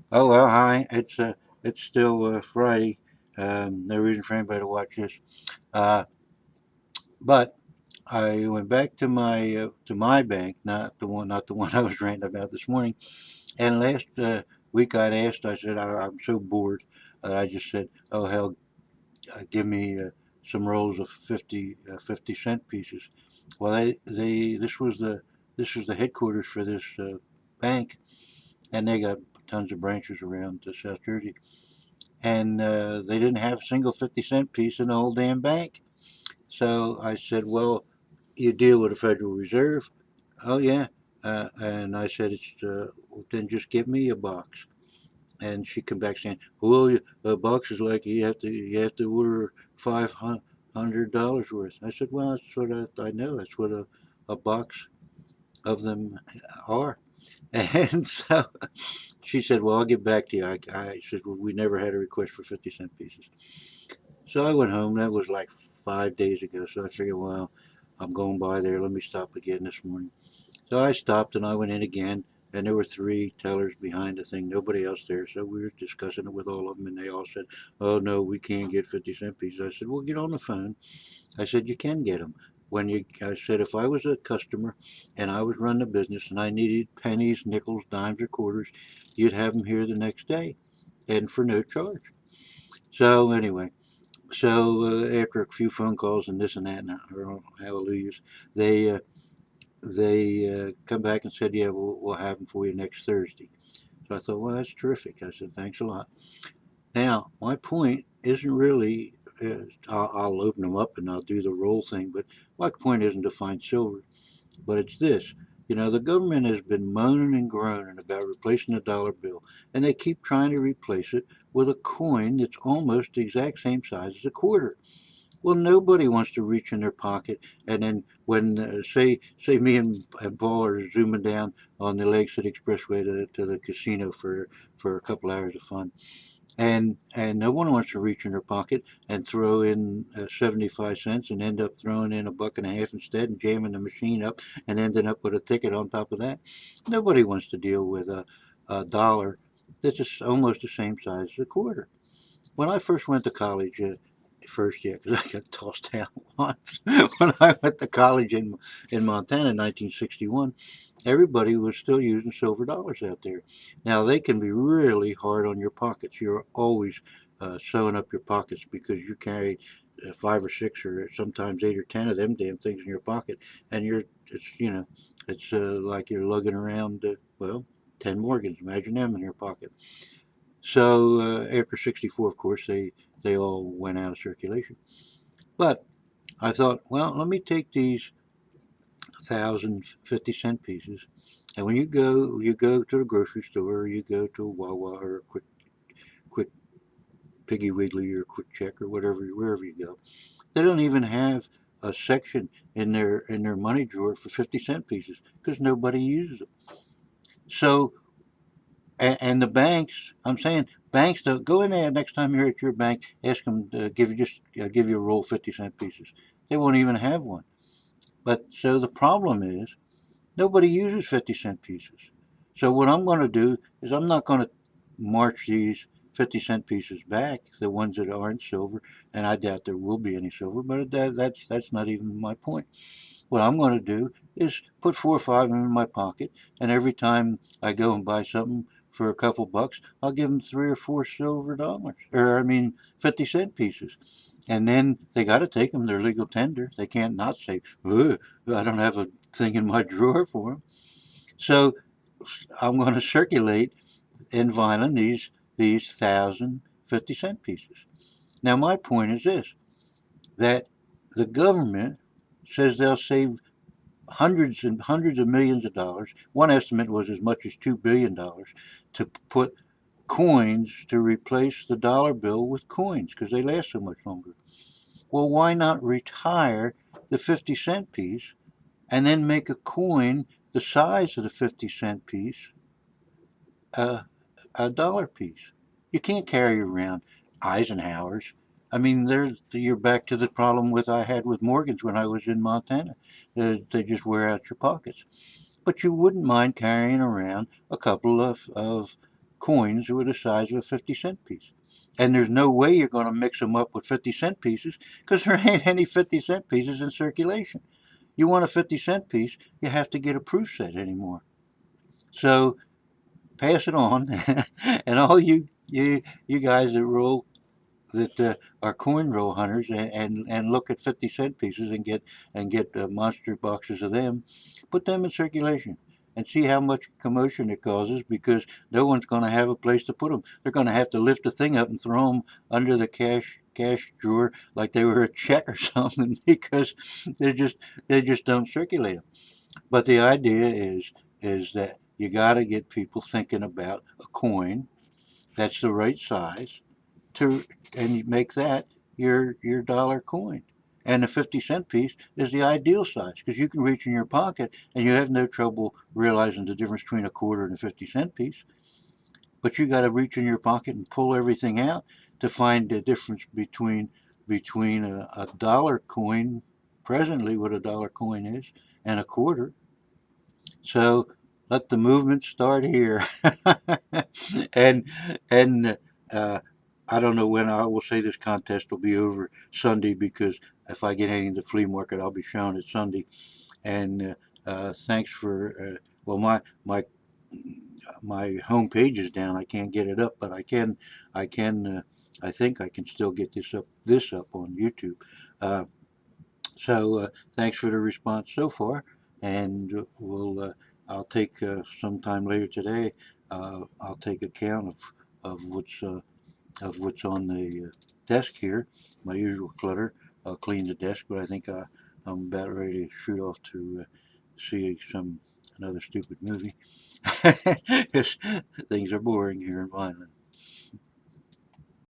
Oh well, hi. It's still Friday. No reason for anybody to watch this. Uh, but I went back to my bank, not the one I was ranting about this morning. And last week I'd asked. I said I'm so bored. I just said, oh hell, give me some rolls of 50 cent pieces. Well, they this was the headquarters for this bank, and they got tons of branches around South Jersey. And they didn't have a single 50-cent piece in the whole damn bank. So I said, well, you deal with the Federal Reserve? Oh, yeah. And I said, then just give me a box. And she come back saying, well, a box is like you have to order $500 worth. I said, well, that's what I know. That's what a box of them are. And so she said, well, I'll get back to you. I said, well, we never had a request for 50-cent pieces. So I went home. That was like 5 days ago. So I figured, well, I'm going by there. Let me stop again this morning. So I stopped and I went in again. And there were three tellers behind the thing, nobody else there. So we were discussing it with all of them. And they all said, oh, no, we can't get 50-cent pieces. I said, well, get on the phone. I said, you can get them. I said, if I was a customer and I was running a business and I needed pennies, nickels, dimes, or quarters, you'd have them here the next day and for no charge. So anyway, after a few phone calls and this and that and hallelujahs, they uh, they come back and said, yeah, we'll have them for you next Thursday. So I thought, well, that's terrific. I said, thanks a lot. Now, my point isn't really, I'll open them up and I'll do the roll thing, but my point isn't to find silver, but it's this. The government has been moaning and groaning about replacing the dollar bill, and they keep trying to replace it with a coin that's almost the exact same size as a quarter. Well, nobody wants to reach in their pocket and then when say me and Paul are zooming down on the Lake City Expressway to the casino for a couple hours of fun, and no one wants to reach in their pocket and throw in 75 cents and end up throwing in a buck and a half instead and jamming the machine up and ending up with a ticket on top of that. Nobody wants to deal with a dollar that's just almost the same size as a quarter. When I first went to college, first year, because I got tossed out once. When I went to college in Montana in 1961, everybody was still using silver dollars out there. Now, they can be really hard on your pockets. You're always sewing up your pockets because you carry five or six or sometimes eight or ten of them damn things in your pocket, and it's like you're lugging around well 10 Morgans. Imagine them in your pocket. So after 64, of course, they all went out of circulation. But I thought, well, let me take these 1,050-cent pieces, and when you go to the grocery store, or you go to a Wawa or a quick Piggy Wiggly or Quick Check or wherever you go, they don't even have a section in their money drawer for 50-cent pieces because nobody uses them. So and the banks, I'm saying banks don't go in there next time you're at your bank, ask them to give you a roll of 50-cent pieces. They won't even have one. But so the problem is nobody uses 50-cent pieces. So what I'm going to do is I'm not going to march these 50-cent pieces back, the ones that aren't silver, and I doubt there will be any silver, but that's not even my point. What I'm going to do is put 4 or 5 in my pocket, and every time I go and buy something for a couple bucks, I'll give them 3 or 4 silver dollars, or I mean 50-cent pieces. And then they got to take them. They're legal tender. They can't not say, "Ugh, I don't have a thing in my drawer for them." So I'm going to circulate in violin these 1,050-cent pieces. Now my point is this: that the government says they'll save hundreds and hundreds of millions of dollars. One estimate was as much as $2 billion to put coins to replace the dollar bill with coins because they last so much longer. Well, why not retire the 50-cent piece and then make a coin the size of the 50-cent piece a, a dollar piece? You can't carry around Eisenhower's. I mean, you're back to the problem with I had with Morgans when I was in Montana. They just wear out your pockets. but you wouldn't mind carrying around a couple of coins with the size of a 50-cent piece. And there's no way you're going to mix them up with 50-cent pieces because there ain't any 50-cent pieces in circulation. You want a 50-cent piece, you have to get a proof set anymore. So pass it on, and all you guys that roll that are coin roll hunters and look at 50-cent pieces and get monster boxes of them, put them in circulation and see how much commotion it causes because no one's going to have a place to put them. They're going to have to lift the thing up and throw them under the cash drawer like they were a check or something because they just don't circulate them. But the idea is that you got to get people thinking about a coin that's the right size to and you make that your dollar coin. And the 50-cent piece is the ideal size because you can reach in your pocket and you have no trouble realizing the difference between a quarter and a 50-cent piece. But you got to reach in your pocket and pull everything out to find the difference between a dollar coin, presently what a dollar coin is, and a quarter. So let the movement start here. and and I don't know when I will say this contest will be over Sunday because if I get anything to the flea market, I'll be showing it Sunday. And thanks for well, my home page is down. I can't get it up, but I can I think I can still get this up on YouTube. Uh, so thanks for the response so far, and I'll take sometime later today. I'll take account of what's on the desk here, my usual clutter. I'll clean the desk, but I think I'm about ready to shoot off to see another stupid movie. Because things are boring here in Vineland.